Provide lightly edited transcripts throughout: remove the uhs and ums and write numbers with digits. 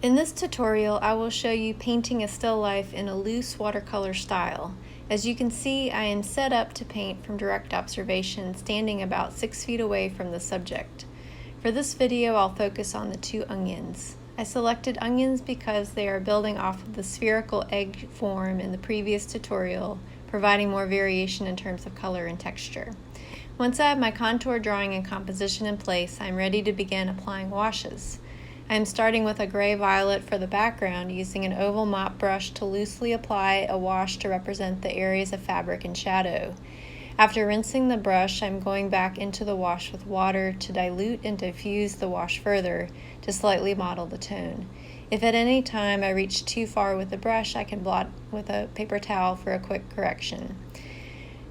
In this tutorial, I will show you painting a still life in a loose watercolor style. As you can see, I am set up to paint from direct observation, standing about 6 feet away from the subject. For this video, I'll focus on the two onions. I selected onions because they are building off of the spherical egg form in the previous tutorial, providing more variation in terms of color and texture. Once I have my contour drawing and composition in place, I'm ready to begin applying washes. I'm starting with a gray-violet for the background, using an oval mop brush to loosely apply a wash to represent the areas of fabric and shadow. After rinsing the brush, I'm going back into the wash with water to dilute and diffuse the wash further to slightly model the tone. If at any time I reach too far with the brush, I can blot with a paper towel for a quick correction.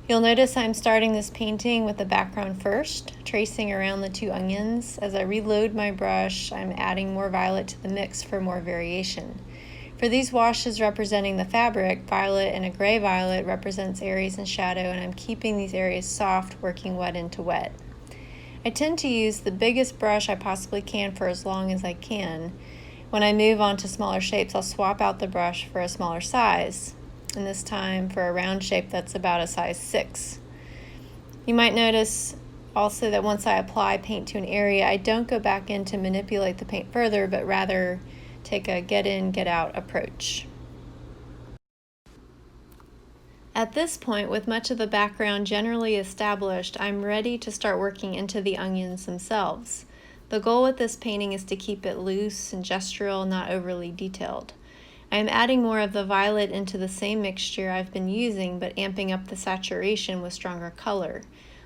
You'll notice I'm starting this painting with the background first, tracing around the two onions. As I reload my brush, I'm adding more violet to the mix for more variation. For these washes representing the fabric, violet and a gray violet represents areas in shadow, and I'm keeping these areas soft, working wet into wet. I tend to use the biggest brush I possibly can for as long as I can. When I move on to smaller shapes, I'll swap out the brush for a smaller size, and this time for a round shape that's about a size 6. You might notice also that once I apply paint to an area, I don't go back in to manipulate the paint further, but rather take a get in, get out approach. At this point, with much of the background generally established, I'm ready to start working into the onions themselves. The goal with this painting is to keep it loose and gestural, not overly detailed. I am adding more of the violet into the same mixture I've been using, but amping up the saturation with stronger color.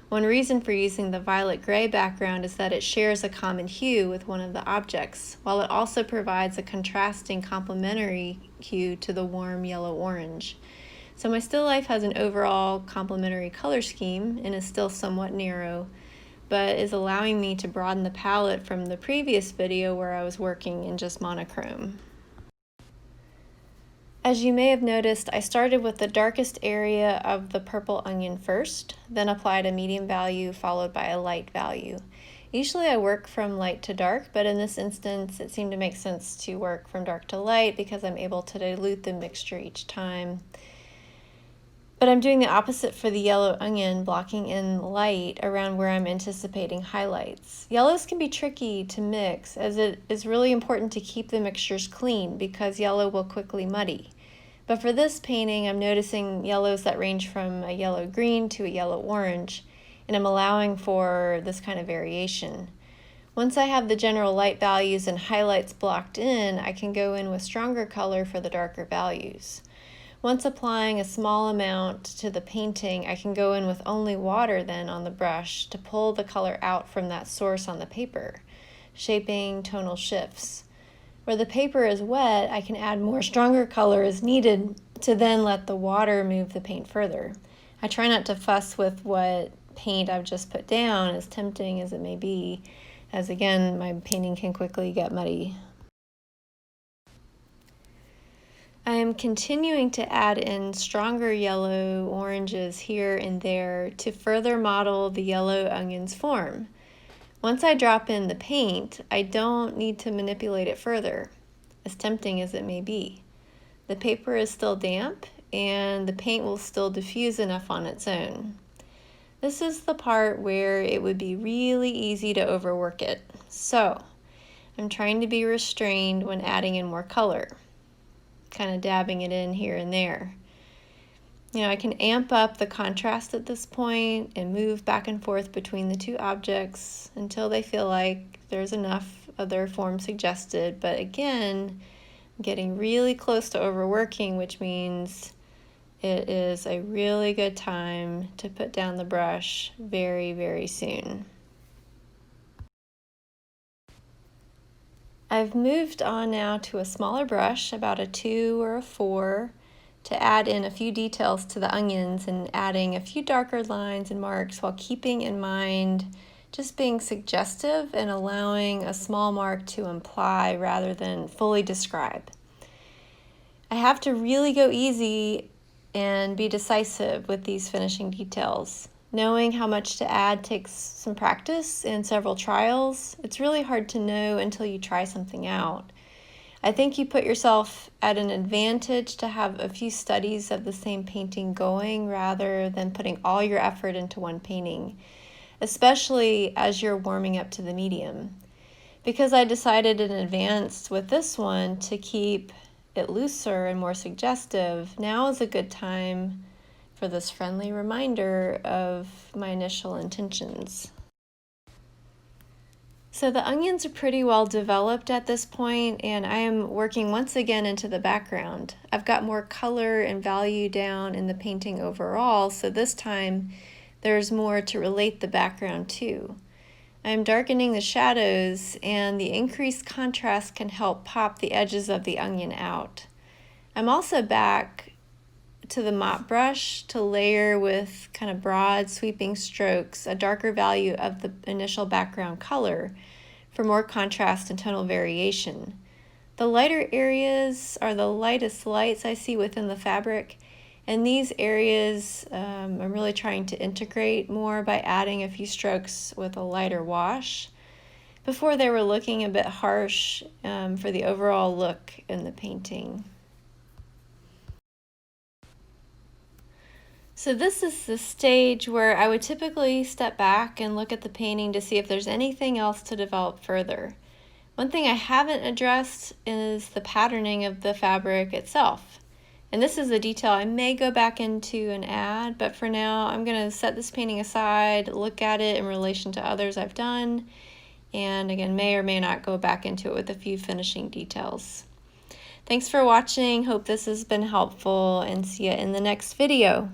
One reason for using the violet-gray background is that it shares a common hue with one of the objects, while it also provides a contrasting complementary hue to the warm yellow-orange. So my still life has an overall complementary color scheme and is still somewhat narrow, but is allowing me to broaden the palette from the previous video where I was working in just monochrome. As you may have noticed, I started with the darkest area of the purple onion first, then applied a medium value followed by a light value. Usually I work from light to dark, but in this instance it seemed to make sense to work from dark to light because I'm able to dilute the mixture each time. But I'm doing the opposite for the yellow onion, blocking in light around where I'm anticipating highlights. Yellows can be tricky to mix, as it is really important to keep the mixtures clean because yellow will quickly muddy. But for this painting, I'm noticing yellows that range from a yellow-green to a yellow-orange, and I'm allowing for this kind of variation. Once I have the general light values and highlights blocked in, I can go in with stronger color for the darker values. Once applying a small amount to the painting, I can go in with only water then on the brush to pull the color out from that source on the paper, shaping tonal shifts. Where the paper is wet, I can add more stronger color as needed to then let the water move the paint further. I try not to fuss with what paint I've just put down, as tempting as it may be, as again, my painting can quickly get muddy. I am continuing to add in stronger yellow oranges here and there to further model the yellow onion's form. Once I drop in the paint, I don't need to manipulate it further, as tempting as it may be. The paper is still damp and the paint will still diffuse enough on its own. This is the part where it would be really easy to overwork it. So I'm trying to be restrained when adding in more color, kind of dabbing it in here and there. I can amp up the contrast at this point and move back and forth between the two objects until they feel like there's enough of their form suggested. But again, I'm getting really close to overworking, which means it is a really good time to put down the brush very, very soon. I've moved on now to a smaller brush, about a 2 or a 4, to add in a few details to the onions and adding a few darker lines and marks while keeping in mind just being suggestive and allowing a small mark to imply rather than fully describe. I have to really go easy and be decisive with these finishing details. Knowing how much to add takes some practice and several trials. It's really hard to know until you try something out. I think you put yourself at an advantage to have a few studies of the same painting going rather than putting all your effort into one painting, especially as you're warming up to the medium. Because I decided in advance with this one to keep it looser and more suggestive, now is a good time for this friendly reminder of my initial intentions. So the onions are pretty well developed at this point, and I am working once again into the background. I've got more color and value down in the painting overall, so this time there's more to relate the background to. I'm darkening the shadows, and the increased contrast can help pop the edges of the onion out. I'm also back to the mop brush to layer with kind of broad sweeping strokes a darker value of the initial background color for more contrast and tonal variation. The lighter areas are the lightest lights I see within the fabric, and these areas I'm really trying to integrate more by adding a few strokes with a lighter wash. Before they were looking a bit harsh for the overall look in the painting. So this is the stage where I would typically step back and look at the painting to see if there's anything else to develop further. One thing I haven't addressed is the patterning of the fabric itself. And this is a detail I may go back into and add, but for now I'm going to set this painting aside, look at it in relation to others I've done, and again may or may not go back into it with a few finishing details. Thanks for watching, hope this has been helpful, and see you in the next video.